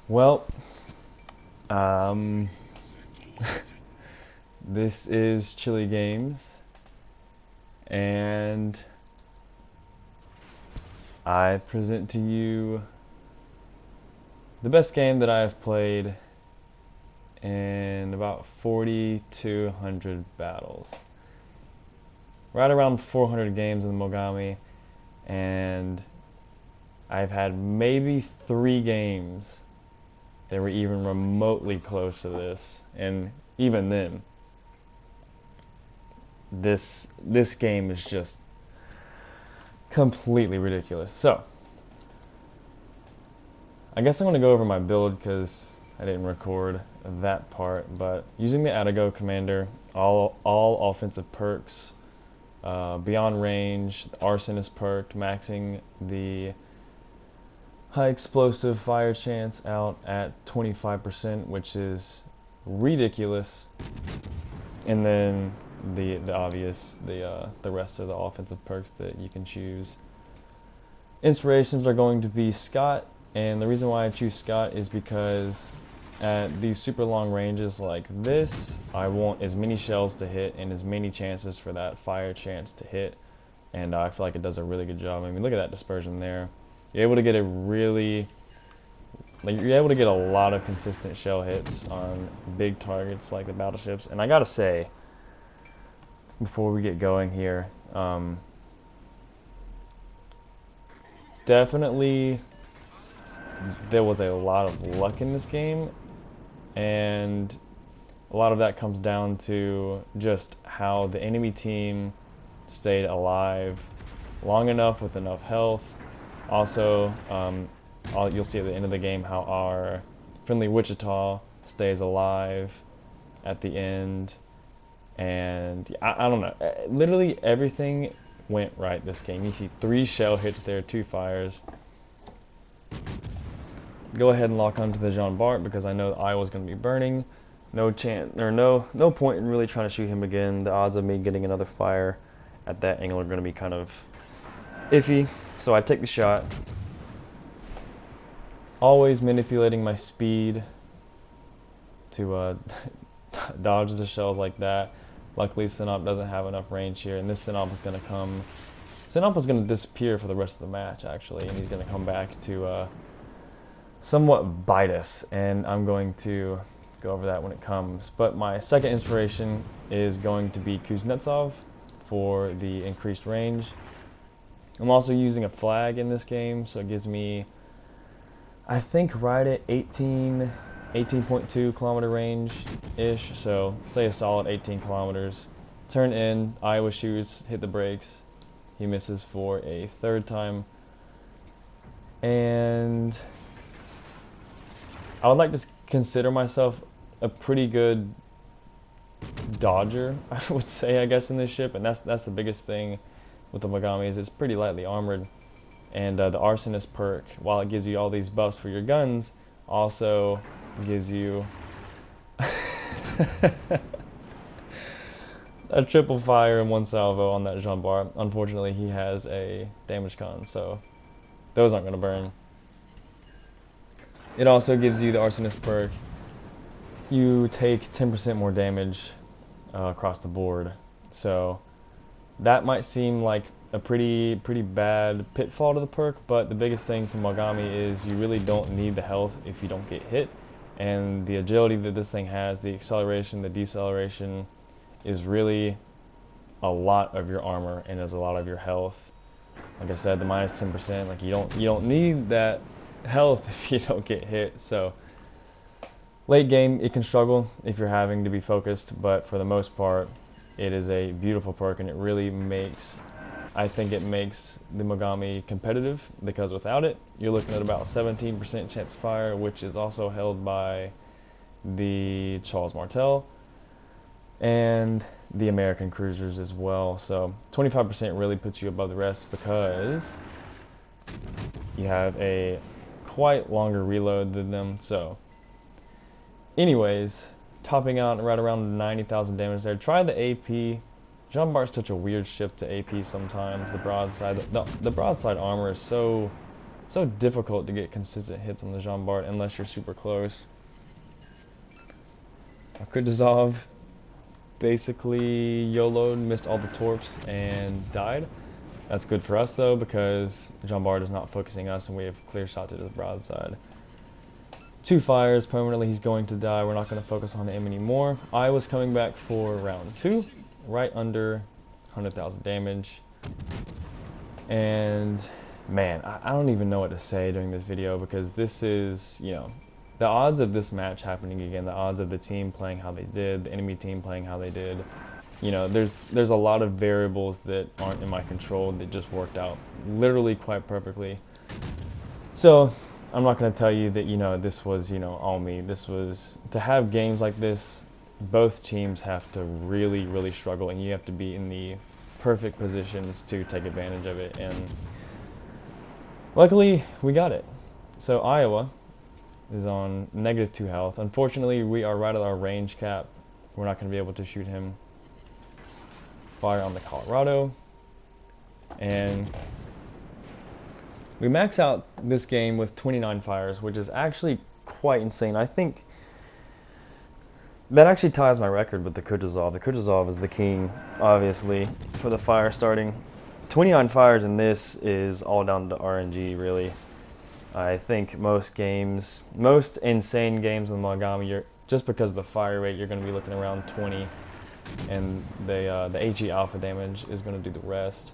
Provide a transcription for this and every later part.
Well, um, this is Chili Games, and I present to you the best game that I've played in about 4,200 battles. Right around 400 games in the Mogami, and I've had maybe 3 games that were even remotely close to this, and even then, this game is just completely ridiculous. So, I guess I'm going to go over my build because I didn't record that part, but using the Atago commander, all offensive perks, beyond range, the arson is perked, maxing the high explosive fire chance out at 25%, which is ridiculous. And then the obvious, the rest of the offensive perks that you can choose. Inspirations are going to be Scott, and the reason why I choose Scott is because at these super long ranges like this, I want as many shells to hit and as many chances for that fire chance to hit, and I feel like it does a really good job. I mean, look at that dispersion there. You're able to get you're able to get a lot of consistent shell hits on big targets like the battleships. And I gotta say, before we get going here, definitely there was a lot of luck in this game, and a lot of that comes down to just how the enemy team stayed alive long enough with enough health. Also, you'll see at the end of the game how our friendly Wichita stays alive at the end. And I don't know, literally everything went right this game. You see 3 shell hits there, 2 fires. Go ahead and lock onto the Jean Bart because I know I was going to be burning. No chance, or no point in really trying to shoot him again. The odds of me getting another fire at that angle are going to be kind of iffy. So I take the shot. Always manipulating my speed to dodge the shells like that. Luckily, Sinop doesn't have enough range here, and this Sinop is going to come. Sinop is going to disappear for the rest of the match, actually, and he's going to come back to somewhat bite us, and I'm going to go over that when it comes. But my second inspiration is going to be Kuznetsov for the increased range. I'm also using a flag in this game, so it gives me, I think, right at 18.2 kilometer range-ish, so say a solid 18 kilometers. Turn in, Iowa shoots, hit the brakes. He misses for a 3rd time. And I would like to consider myself a pretty good dodger, I would say, I guess, in this ship, and that's the biggest thing with the Mogami is it's pretty lightly armored, and the arsonist perk, while it gives you all these buffs for your guns, also gives you a triple fire and 1 salvo on that Jean Bart. Unfortunately, he has a damage con, so those aren't going to burn. It also gives you the arsonist perk. You take 10% more damage across the board, so that might seem like a pretty bad pitfall to the perk, but the biggest thing from Mogami is you really don't need the health if you don't get hit, and the agility that this thing has, the acceleration, the deceleration, is really a lot of your armor and is a lot of your health. Like I said, the minus 10%, like you don't need that health if you don't get hit. So late game it can struggle if you're having to be focused, but for the most part it is a beautiful perk, and it really makes, I think it makes the Mogami competitive, because without it, you're looking at about 17% chance of fire, which is also held by the Charles Martel and the American cruisers as well. So 25% really puts you above the rest because you have a quite longer reload than them. So anyways, topping out right around 90,000 damage there. Try the AP. Jean Bart's such a weird ship to AP sometimes. The broadside, the broadside armor is so So difficult to get consistent hits on the Jean Bart unless you're super close. Kutuzov basically YOLO'd, missed all the torps, and died. That's good for us though, because Jean Bart is not focusing us and we have clear shot to the broadside. 2 fires permanently, he's going to die. We're not going to focus on him anymore. I was coming back for round 2, right under 100,000 damage. And man, I don't even know what to say during this video, because this is, you know, the odds of this match happening again, the odds of the team playing how they did, the enemy team playing how they did, you know, there's a lot of variables that aren't in my control that just worked out literally quite perfectly. So I'm not going to tell you that, you know, this was, you know, all me. This was, to have games like this, both teams have to really, really struggle, and you have to be in the perfect positions to take advantage of it, and luckily we got it. So Iowa is on -2 health. Unfortunately, we are right at our range cap. We're not going to be able to shoot him. Fire on the Colorado, and we max out this game with 29 fires, which is actually quite insane. I think that actually ties my record with the Kutuzov. The Kutuzov is the king, obviously, for the fire starting. 29 fires in this is all down to RNG, really. I think most games, most insane games in Mogami, you're, just because of the fire rate, you're going to be looking around 20, and the HE alpha damage is going to do the rest.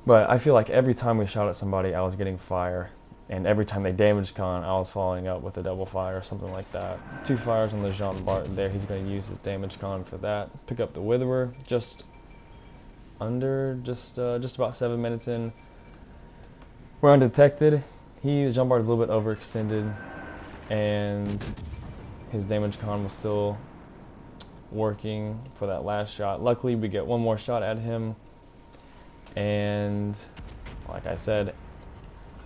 But I feel like every time we shot at somebody, I was getting fire, and every time they damaged con, I was following up with a double fire or something like that. 2 fires on the Jean Bart there. He's going to use his damage con for that. Pick up the Witherer just about 7 minutes in. We're undetected. Jean Bart is a little bit overextended, and his damage con was still working for that last shot. Luckily, we get one more shot at him, and like I said,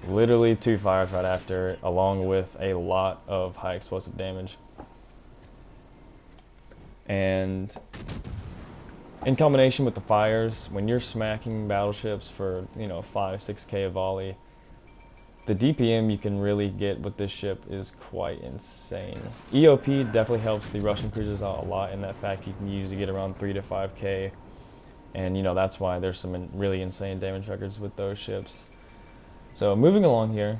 literally 2 fires right after, along with a lot of high explosive damage. And in combination with the fires, when you're smacking battleships for, you know, 5-6k a volley, the DPM you can really get with this ship is quite insane. EOP definitely helps the Russian cruisers out a lot in that fact you can use to get around 3 to 5k, and you know, that's why there's some really insane damage records with those ships. So moving along here,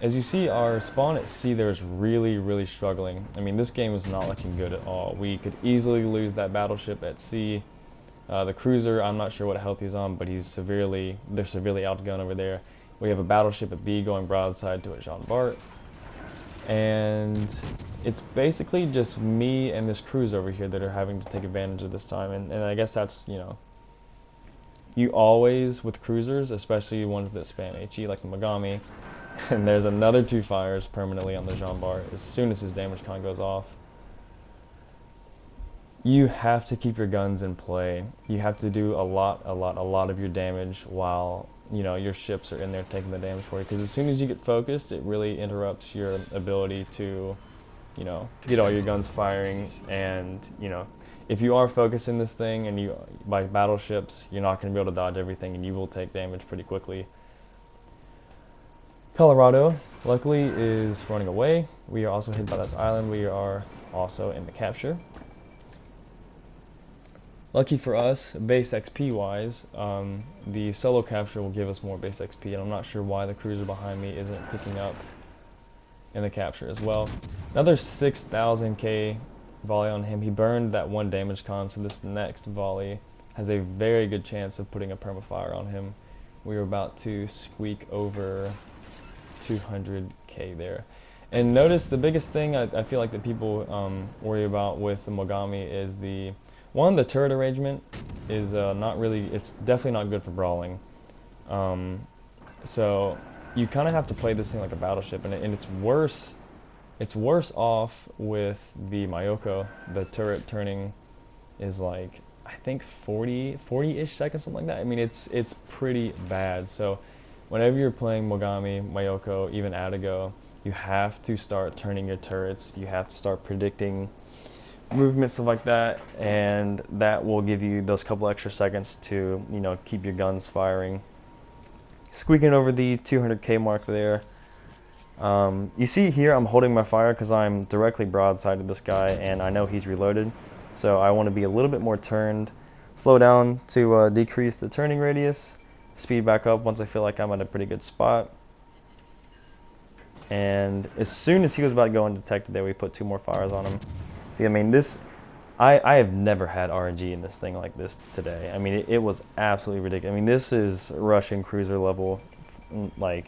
as you see, our spawn at sea there is really, really struggling. I mean, this game is not looking good at all. We could easily lose that battleship at sea. The cruiser, I'm not sure what health he's on, but they're severely outgunned over there. We have a battleship at B going broadside to a Jean Bart, and it's basically just me and this cruiser over here that are having to take advantage of this time, and I guess that's, you know, you always, with cruisers, especially ones that spam HE like the Mogami, and there's another 2 fires permanently on the Jean Bart as soon as his damage con goes off. You have to keep your guns in play. You have to do a lot of your damage while, you know, your ships are in there taking the damage for you, because as soon as you get focused, it really interrupts your ability to, you know, get all your guns firing. And, you know, if you are focusing this thing and you by battleships, you're not going to be able to dodge everything, and you will take damage pretty quickly. Colorado, luckily, is running away. We are also hit by this island. We are also in the capture. Lucky for us, base XP wise, the solo capture will give us more base XP, and I'm not sure why the cruiser behind me isn't picking up in the capture as well. Another 6,000k volley on him. He burned that 1 damage con, so this next volley has a very good chance of putting a permafire on him. We were about to squeak over 200k there. And notice the biggest thing I feel like that people worry about with the Mogami is the turret arrangement is not really, it's definitely not good for brawling. So you kind of have to play this thing like a battleship, and it's worse off with the Mayoko. The turret turning is like, I think 40-ish seconds, something like that. I mean, it's pretty bad. So whenever you're playing Mogami, Mayoko, even Atago, you have to start turning your turrets. You have to start predicting movement, stuff like that, and that will give you those couple extra seconds to, you know, keep your guns firing. squeaking over the 200k mark there. You see here I'm holding my fire because I'm directly broadside to this guy and I know he's reloaded. So I want to be a little bit more turned, slow down to decrease the turning radius, speed back up once I feel like I'm at a pretty good spot. And as soon as he was about to go undetected there, we put 2 more fires on him. See, I mean, I have never had RNG in this thing like this today. I mean, it was absolutely ridiculous. I mean, this is Russian cruiser level, like,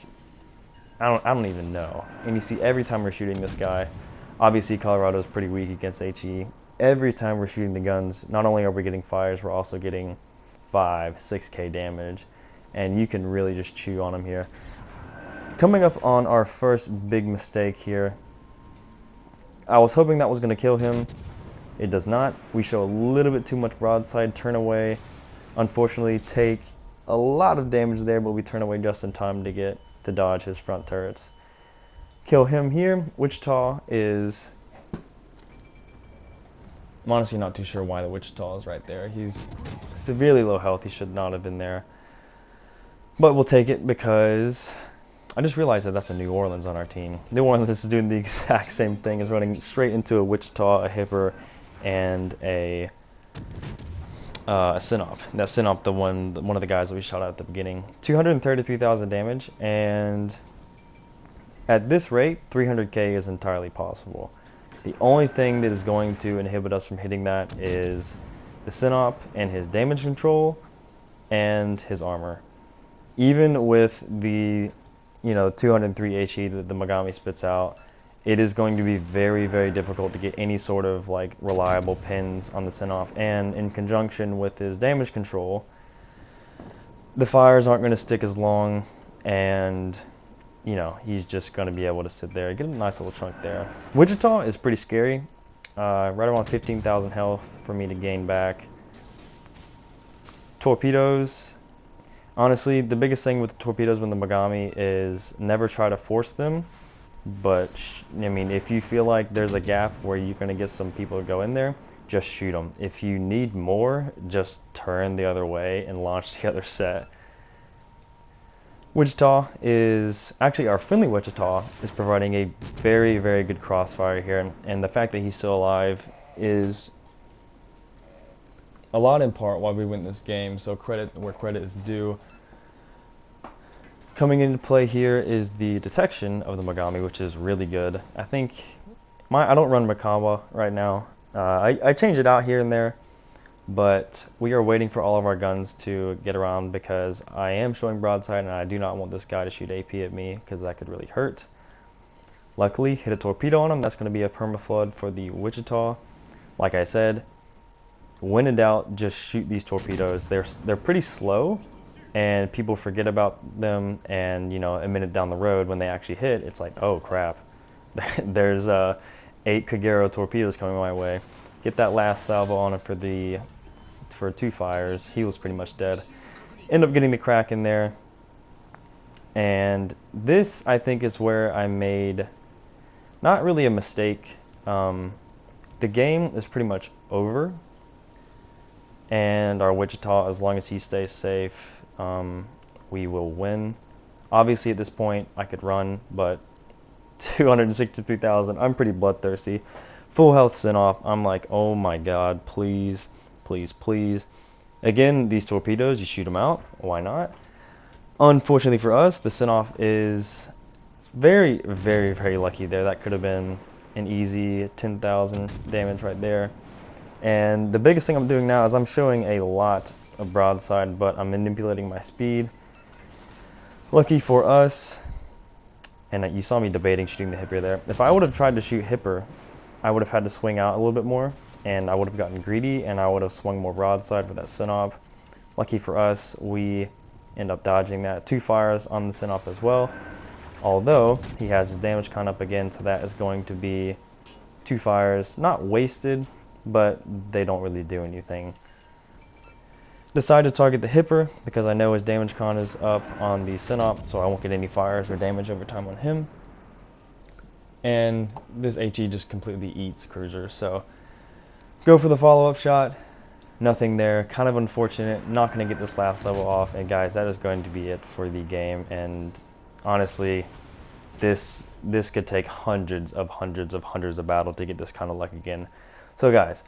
I don't even know. And you see every time we're shooting this guy, obviously Colorado's pretty weak against HE. Every time we're shooting the guns, not only are we getting fires, we're also getting 5, 6k damage. And you can really just chew on them here. Coming up on our first big mistake here. I was hoping that was going to kill him. It does not. We show a little bit too much broadside, turn away. Unfortunately, take a lot of damage there, but we turn away just in time to dodge his front turrets. Kill him here. Wichita is... I'm honestly not too sure why the Wichita is right there. He's severely low health. He should not have been there. But we'll take it because I just realized that that's a New Orleans on our team. New Orleans is doing the exact same thing, is running straight into a Wichita, a Hipper, and a Sinop. That Sinop, one of the guys that we shot at the beginning. 233,000 damage, and at this rate, 300k is entirely possible. The only thing that is going to inhibit us from hitting that is the Sinop and his damage control and his armor. Even with the 203 HE that the Mogami spits out, it is going to be very, very difficult to get any sort of like reliable pins on the Sinop. And in conjunction with his damage control, the fires aren't going to stick as long, and he's just going to be able to sit there. Get a nice little chunk there. Wichita is pretty scary. Right around 15,000 health for me to gain back. Torpedoes. Honestly, the biggest thing with the torpedoes with the Mogami is never try to force them. But, I mean, if you feel like there's a gap where you're going to get some people to go in there, just shoot them. If you need more, just turn the other way and launch the other set. Wichita is, actually our friendly Wichita is providing a very, very good crossfire here. And the fact that he's still alive is a lot in part why we win this game. So credit where credit is due. Coming into play here is the detection of the Mogami, which is really good. I think I don't run Makamba right now. I change it out here and there, but we are waiting for all of our guns to get around because I am showing broadside and I do not want this guy to shoot AP at me because that could really hurt. Luckily, hit a torpedo on him. That's going to be a permaflood for the Wichita. Like I said, when in doubt, just shoot these torpedoes. They're pretty slow, and people forget about them, and a minute down the road when they actually hit, it's like, oh crap, there's 8 Kagero torpedoes coming my way. Get that last salvo on him for 2 fires. He was pretty much dead. End up getting the crack in there, and this I think is where I made not really a mistake. The game is pretty much over, and our Wichita, as long as he stays safe, we will win. Obviously at this point I could run, but 263,000, I'm pretty bloodthirsty. Full health Sinop, I'm like, oh my god, please, please, please. Again, these torpedoes, you shoot them out, why not? Unfortunately for us, the Sinop is very, very, very lucky there. That could have been an easy 10,000 damage right there. And the biggest thing I'm doing now is I'm showing a lot of broadside, but I'm manipulating my speed. Lucky for us, and you saw me debating shooting the Hipper there. If I would have tried to shoot Hipper, I would have had to swing out a little bit more, and I would have gotten greedy, and I would have swung more broadside for that Sinop. Lucky for us, we end up dodging that. 2 fires on the Sinop as well, although he has his damage count up again, so that is going to be 2 fires, not wasted, but they don't really do anything. Decide to target the Hipper because I know his damage con is up on the Sinop, so I won't get any fires or damage over time on him. And this HE just completely eats cruiser, so go for the follow-up shot. Nothing there. Kind of unfortunate. Not going to get this last level off. And guys, that is going to be it for the game. And honestly, this could take hundreds of battle to get this kind of luck again. So guys,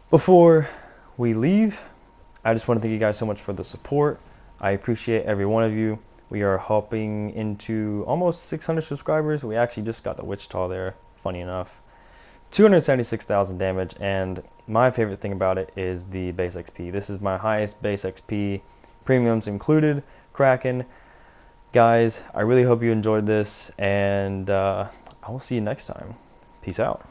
before we leave, I just want to thank you guys so much for the support. I appreciate every one of you. We are hopping into almost 600 subscribers. We actually just got the Wichita there, funny enough. 276,000 damage, and my favorite thing about it is the base XP. This is my highest base XP, premiums included, Kraken. Guys, I really hope you enjoyed this, and I will see you next time. Peace out.